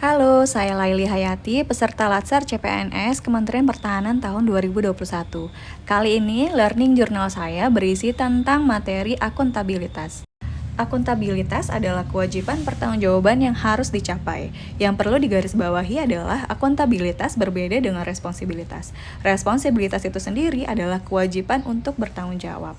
Halo, saya Laili Hayati, peserta Latsar CPNS Kementerian Pertahanan tahun 2021. Kali ini, learning journal saya berisi tentang materi akuntabilitas. Akuntabilitas adalah kewajiban pertanggungjawaban yang harus dicapai. Yang perlu digarisbawahi adalah akuntabilitas berbeda dengan responsibilitas. Responsibilitas itu sendiri adalah kewajiban untuk bertanggung jawab.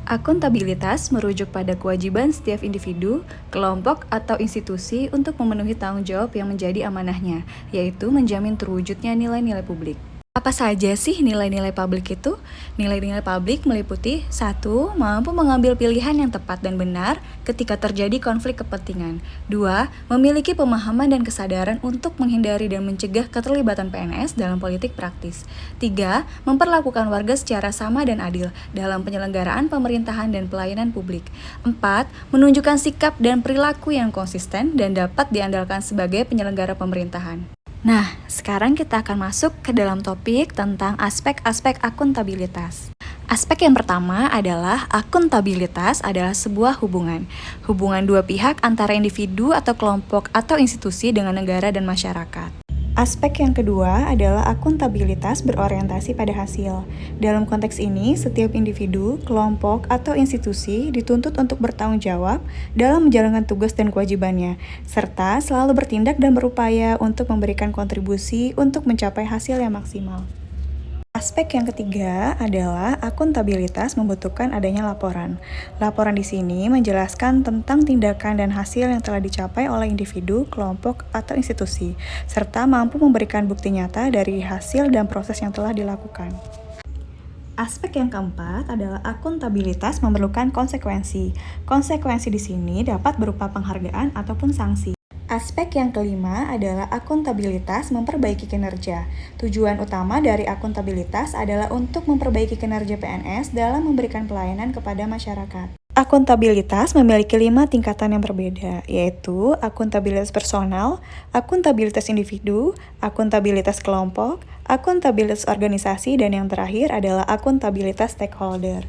Akuntabilitas merujuk pada kewajiban setiap individu, kelompok, atau institusi untuk memenuhi tanggung jawab yang menjadi amanahnya, yaitu menjamin terwujudnya nilai-nilai publik. Apa saja sih nilai-nilai publik itu? Nilai-nilai publik meliputi 1. Mampu mengambil pilihan yang tepat dan benar ketika terjadi konflik kepentingan. 2. Memiliki pemahaman dan kesadaran untuk menghindari dan mencegah keterlibatan PNS dalam politik praktis. 3. Memperlakukan warga secara sama dan adil dalam penyelenggaraan pemerintahan dan pelayanan publik. 4. Menunjukkan sikap dan perilaku yang konsisten dan dapat diandalkan sebagai penyelenggara pemerintahan. Nah, sekarang kita akan masuk ke dalam topik tentang aspek-aspek akuntabilitas. Aspek yang pertama adalah akuntabilitas adalah sebuah hubungan. Hubungan dua pihak antara individu atau kelompok atau institusi dengan negara dan masyarakat. Aspek yang kedua adalah akuntabilitas berorientasi pada hasil. Dalam konteks ini, setiap individu, kelompok, atau institusi dituntut untuk bertanggung jawab dalam menjalankan tugas dan kewajibannya, serta selalu bertindak dan berupaya untuk memberikan kontribusi untuk mencapai hasil yang maksimal. Aspek yang ketiga adalah akuntabilitas membutuhkan adanya laporan. Laporan di sini menjelaskan tentang tindakan dan hasil yang telah dicapai oleh individu, kelompok, atau institusi, serta mampu memberikan bukti nyata dari hasil dan proses yang telah dilakukan. Aspek yang keempat adalah akuntabilitas memerlukan konsekuensi. Konsekuensi di sini dapat berupa penghargaan ataupun sanksi. Aspek yang kelima adalah akuntabilitas memperbaiki kinerja. Tujuan utama dari akuntabilitas adalah untuk memperbaiki kinerja PNS dalam memberikan pelayanan kepada masyarakat. Akuntabilitas memiliki 5 tingkatan yang berbeda, yaitu akuntabilitas personal, akuntabilitas individu, akuntabilitas kelompok, akuntabilitas organisasi, dan yang terakhir adalah akuntabilitas stakeholder.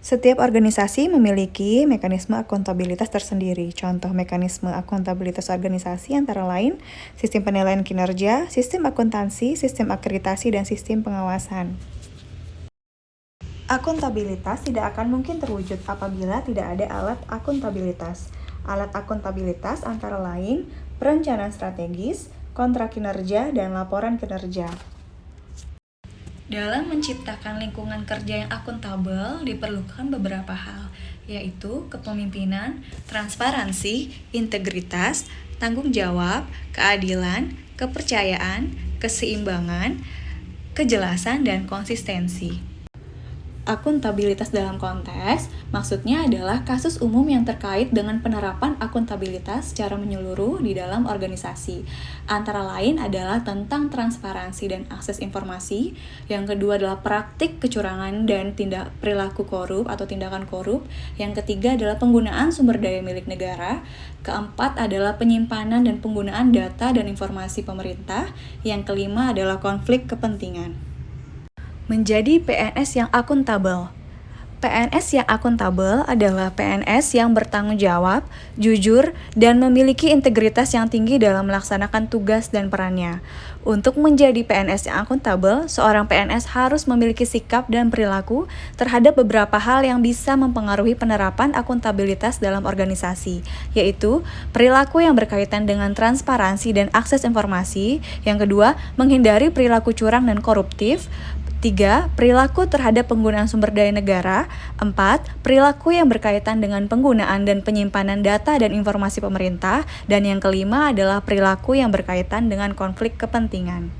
Setiap organisasi memiliki mekanisme akuntabilitas tersendiri. Contoh mekanisme akuntabilitas organisasi antara lain sistem penilaian kinerja, sistem akuntansi, sistem akreditasi, dan sistem pengawasan. Akuntabilitas tidak akan mungkin terwujud apabila tidak ada alat akuntabilitas. Alat akuntabilitas antara lain perencanaan strategis, kontrak kinerja, dan laporan kinerja. Dalam menciptakan lingkungan kerja yang akuntabel diperlukan beberapa hal, yaitu kepemimpinan, transparansi, integritas, tanggung jawab, keadilan, kepercayaan, keseimbangan, kejelasan, dan konsistensi. Akuntabilitas dalam konteks, maksudnya adalah kasus umum yang terkait dengan penerapan akuntabilitas secara menyeluruh di dalam organisasi. Antara lain adalah tentang transparansi dan akses informasi. Yang kedua adalah praktik kecurangan dan tindak perilaku korup atau tindakan korup. Yang ketiga adalah penggunaan sumber daya milik negara. Keempat adalah penyimpanan dan penggunaan data dan informasi pemerintah. Yang kelima adalah konflik kepentingan. Menjadi PNS yang akuntabel. PNS yang akuntabel adalah PNS yang bertanggung jawab, jujur, dan memiliki integritas yang tinggi dalam melaksanakan tugas dan perannya. Untuk menjadi PNS yang akuntabel, seorang PNS harus memiliki sikap dan perilaku terhadap beberapa hal yang bisa mempengaruhi penerapan akuntabilitas dalam organisasi, yaitu perilaku yang berkaitan dengan transparansi dan akses informasi. Yang kedua, menghindari perilaku curang dan koruptif. 3. Perilaku terhadap penggunaan sumber daya negara. 4. Perilaku yang berkaitan dengan penggunaan dan penyimpanan data dan informasi pemerintah. Dan yang kelima adalah perilaku yang berkaitan dengan konflik kepentingan.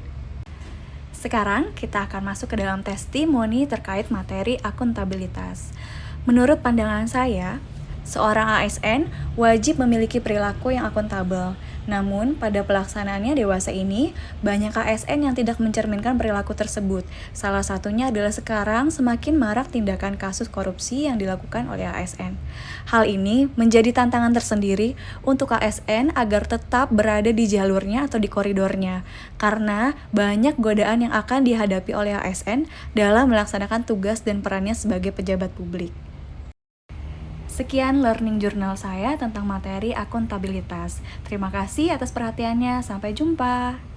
Sekarang kita akan masuk ke dalam testimoni terkait materi akuntabilitas. Menurut pandangan saya, seorang ASN wajib memiliki perilaku yang akuntabel. Namun, pada pelaksanaannya dewasa ini, banyak ASN yang tidak mencerminkan perilaku tersebut. Salah satunya adalah sekarang semakin marak tindakan kasus korupsi yang dilakukan oleh ASN. Hal ini menjadi tantangan tersendiri untuk ASN agar tetap berada di jalurnya atau di koridornya, karena banyak godaan yang akan dihadapi oleh ASN dalam melaksanakan tugas dan perannya sebagai pejabat publik. Sekian learning journal saya tentang materi akuntabilitas. Terima kasih atas perhatiannya. Sampai jumpa.